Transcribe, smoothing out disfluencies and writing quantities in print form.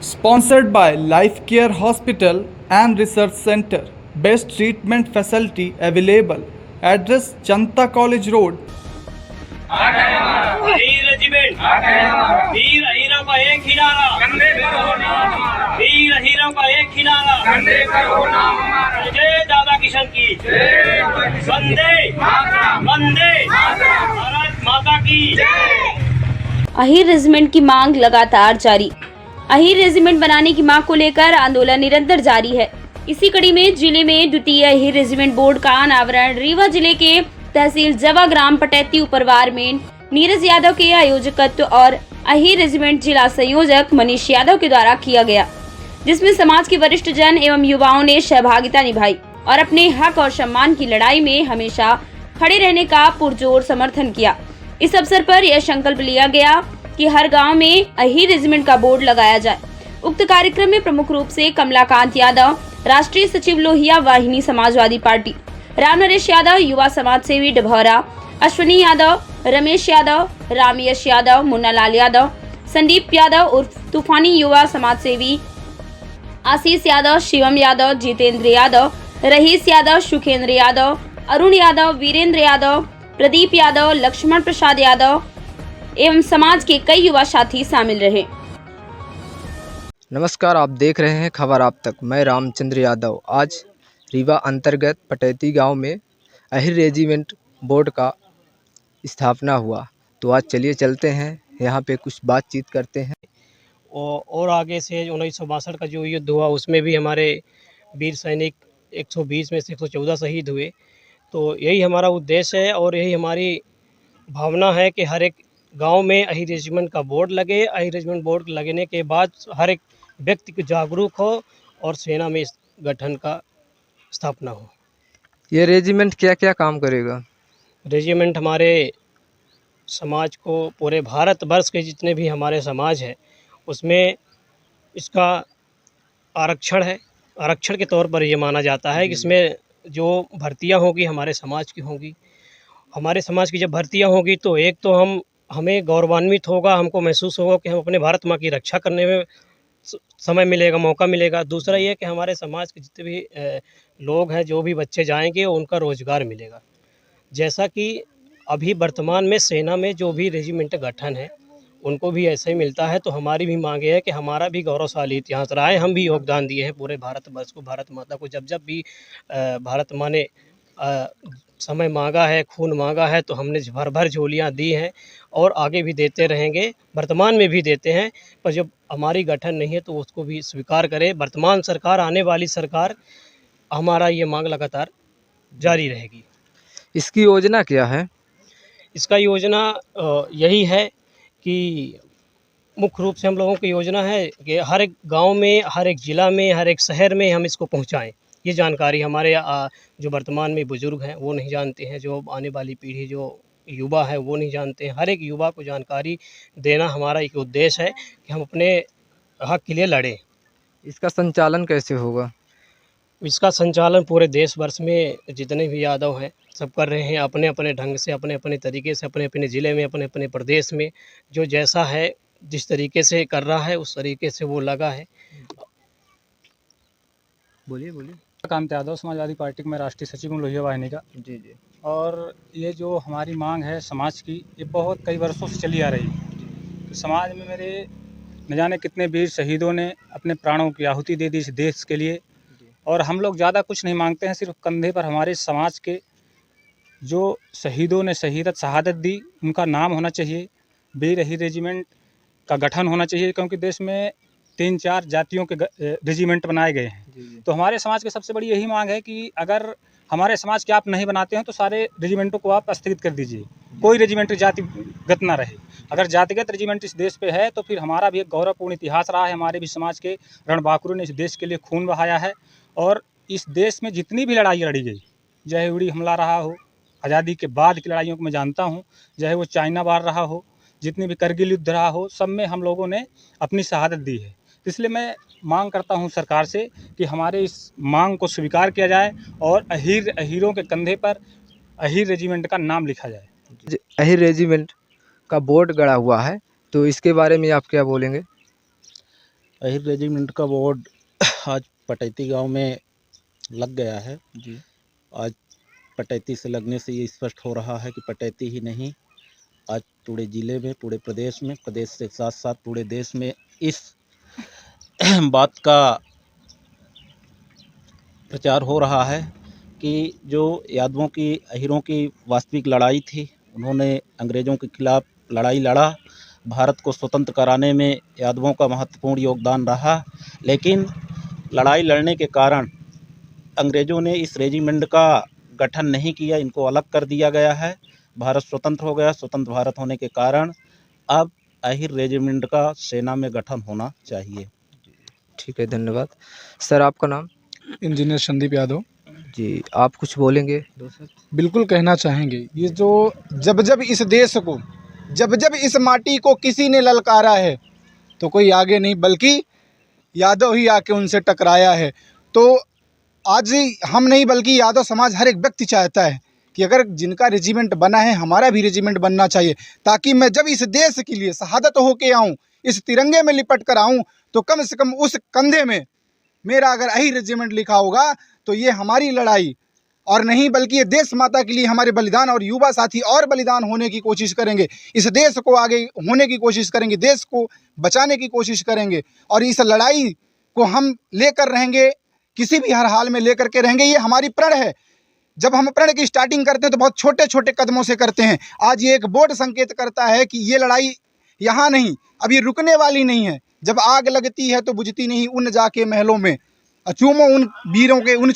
Sponsored by Life Care Hospital and Research Center. Best treatment facility available. Address Janta College Road. Veer regiment वीर हीरों का एक ही नारा, वीर हीरों का एक ही नारा, जय दादा किशन की, वंदे वंदे भारत माता की। अहीर रेजिमेंट की मांग लगातार जारी। अहीर रेजिमेंट बनाने की मांग को लेकर आंदोलन निरंतर जारी है। इसी कड़ी में जिले में द्वितीय अहीर रेजिमेंट बोर्ड का अनावरण रीवा जिले के तहसील जवा ग्राम पटैती उपरवार में नीरज यादव के आयोजकत्व और अहीर रेजिमेंट जिला संयोजक मनीष यादव के द्वारा किया गया, जिसमें समाज के वरिष्ठ जन एवं युवाओं ने सहभागिता निभाई और अपने हक और सम्मान की लड़ाई में हमेशा खड़े रहने का पुरजोर समर्थन किया। इस अवसर पर यह संकल्प लिया गया कि हर गांव में अहीर रेजिमेंट का बोर्ड लगाया जाए। उक्त कार्यक्रम में प्रमुख रूप से कमलाकांत यादव, राष्ट्रीय सचिव लोहिया वाहिनी समाजवादी पार्टी, राम नरेश यादव, युवा समाज सेवी डभौरा, अश्विनी यादव, रमेश यादव, रामयश यादव, मुन्नालाल यादव, संदीप यादव उर्फ तूफानी युवा समाज सेवी, आशीष यादव, शिवम यादव, जितेंद्र यादव, रहीस यादव, सुखेंद्र यादव, अरुण यादव, वीरेंद्र यादव, प्रदीप यादव, लक्ष्मण प्रसाद यादव एवं समाज के कई युवा साथी शामिल रहे। नमस्कार, आप देख रहे हैं खबर आप तक। मैं रामचंद्र यादव। आज रीवा अंतर्गत पटैती गांव में अहीर रेजिमेंट बोर्ड का स्थापना हुआ, तो आज चलिए चलते हैं यहाँ पे कुछ बातचीत करते हैं। और आगे से 1962 का जो युद्ध हुआ उसमें भी हमारे वीर सैनिक 120 में से 114 शहीद हुए। तो यही हमारा उद्देश्य है और यही हमारी भावना है कि हर एक गांव में अहीर रेजिमेंट का बोर्ड लगे। अहीर रेजिमेंट बोर्ड लगने के बाद हर एक व्यक्ति को जागरूक हो और सेना में इस गठन का स्थापना हो। ये रेजिमेंट क्या क्या काम करेगा? रेजिमेंट हमारे समाज को, पूरे भारत वर्ष के जितने भी हमारे समाज है उसमें इसका आरक्षण है। आरक्षण के तौर पर ये माना जाता है कि इसमें जो भर्तियां होगी हमारे समाज की होंगी। हमारे समाज की जब भर्तियां होगी तो एक तो हमें गौरवान्वित होगा, हमको महसूस होगा कि हम अपने भारत माँ की रक्षा करने में समय मिलेगा, मौका मिलेगा। दूसरा ये कि हमारे समाज के जितने भी लोग हैं, जो भी बच्चे जाएंगे उनका रोज़गार मिलेगा। जैसा कि अभी वर्तमान में सेना में जो भी रेजिमेंट गठन है उनको भी ऐसा ही मिलता है, तो हमारी भी मांग है कि हमारा भी गौरवशाली इतिहास रहा है। हम भी योगदान दिए हैं पूरे भारतवर्ष को, भारत माता को। जब जब भी भारत माँ ने समय मांगा है, खून मांगा है, तो हमने भर भर झोलियाँ दी हैं और आगे भी देते रहेंगे, वर्तमान में भी देते हैं। पर जब हमारी गठन नहीं है तो उसको भी स्वीकार करें वर्तमान सरकार, आने वाली सरकार। हमारा ये मांग लगातार जारी रहेगी। इसकी योजना क्या है? इसका योजना यही है कि मुख्य रूप से हम लोगों की योजना है कि हर एक गांव में, हर एक ज़िला में, हर एक शहर में हम इसको पहुंचाएं। ये जानकारी हमारे जो वर्तमान में बुज़ुर्ग हैं वो नहीं जानते हैं, जो आने वाली पीढ़ी, जो युवा है वो नहीं जानते हैं। हर एक युवा को जानकारी देना हमारा एक उद्देश्य है कि हम अपने हक के लिए लड़ें। इसका संचालन कैसे होगा? इसका संचालन पूरे देश वर्ष में जितने भी यादव हैं सब कर रहे हैं, अपने अपने ढंग से, अपने अपने तरीके से, अपने अपने ज़िले में, अपने अपने प्रदेश में जो जैसा है, जिस तरीके से कर रहा है उस तरीके से वो लगा है। बोलिए बोलिए। कांत यादव, समाजवादी पार्टी में राष्ट्रीय सचिव हूँ लोहिया वाहिनी का। जी जी। और ये जो हमारी मांग है समाज की, ये बहुत कई वर्षों से चली आ रही है। तो समाज में मेरे न जाने कितने वीर शहीदों ने अपने प्राणों की आहुति दे दी इस देश के लिए। और हम लोग ज़्यादा कुछ नहीं मांगते हैं, सिर्फ कंधे पर हमारे समाज के जो शहीदों ने शहादत दी उनका नाम होना चाहिए। वीर अहीर रेजिमेंट का गठन होना चाहिए, क्योंकि देश में 3-4 जातियों के रेजिमेंट बनाए गए हैं। तो हमारे समाज की सबसे बड़ी यही मांग है कि अगर हमारे समाज के आप नहीं बनाते हैं तो सारे रेजिमेंटों को आप स्थगित कर दीजिए। कोई रेजिमेंट जातिगत ना रहे। अगर जातिगत रेजिमेंट इस देश पे है तो फिर हमारा भी एक गौरवपूर्ण इतिहास रहा है। हमारे भी समाज के रणबांकुरों ने इस देश के लिए खून बहाया है। और इस देश में जितनी भी लड़ाई लड़ी गई, चाहे उड़ी हमला रहा हो, आज़ादी के बाद की लड़ाइयों को मैं जानता हूँ, चाहे वो चाइना वार रहा हो, जितनी भी करगिल युद्ध रहा हो, सब में हम लोगों ने अपनी शहादत दी है। इसलिए मैं मांग करता हूं सरकार से कि हमारे इस मांग को स्वीकार किया जाए और अहीरों के कंधे पर अहीर रेजिमेंट का नाम लिखा जाए। अहीर रेजिमेंट का बोर्ड गड़ा हुआ है, तो इसके बारे में आप क्या बोलेंगे? अहिर रेजिमेंट का बोर्ड आज पटैती गांव में लग गया है जी। आज पटैती से लगने से ये स्पष्ट हो रहा है कि पटैती ही नहीं, आज पूरे ज़िले में, पूरे प्रदेश में, प्रदेश से साथ साथ पूरे देश में इस बात का प्रचार हो रहा है कि जो यादवों की, अहिरों की वास्तविक लड़ाई थी, उन्होंने अंग्रेज़ों के खिलाफ़ लड़ाई लड़ा, भारत को स्वतंत्र कराने में यादवों का महत्वपूर्ण योगदान रहा। लेकिन लड़ाई लड़ने के कारण अंग्रेज़ों ने इस रेजिमेंट का गठन नहीं किया, इनको अलग कर दिया गया है। भारत स्वतंत्र हो गया, स्वतंत्र भारत होने के कारण अब अहिर रेजिमेंट का सेना में गठन होना चाहिए। ठीक है, धन्यवाद। सर, आपका नाम? इंजीनियर संदीप यादव। जी, आप कुछ बोलेंगे? बिल्कुल कहना चाहेंगे, ये जो जब जब इस देश को, जब जब इस माटी को किसी ने ललकारा है तो कोई आगे नहीं बल्कि यादव ही आके उनसे टकराया है। तो आज हम नहीं बल्कि यादव समाज हर एक व्यक्ति चाहता है कि अगर जिनका रेजिमेंट बना है हमारा भी रेजिमेंट बनना चाहिए, ताकि मैं जब इस देश के लिए शहादत होके आऊँ, इस तिरंगे में लिपट कर आऊँ, तो कम से कम उस कंधे में मेरा अगर अहिर रेजिमेंट लिखा होगा तो ये हमारी लड़ाई और नहीं बल्कि ये देश माता के लिए हमारे बलिदान, और युवा साथी और बलिदान होने की कोशिश करेंगे, इस देश को आगे होने की कोशिश करेंगे, देश को बचाने की कोशिश करेंगे, और इस लड़ाई को हम लेकर रहेंगे, किसी भी हर हाल में लेकर के रहेंगे। ये हमारी प्रण है। जब हम प्रण की स्टार्टिंग करते हैं तो बहुत छोटे छोटे कदमों से करते हैं। आज ये एक बोर्ड संकेत करता है कि ये लड़ाई यहाँ नहीं, अब ये रुकने वाली नहीं है। जब आग लगती है तो बुझती नहीं, उन जाके महलों में, अचूमो उन वीरों के, उन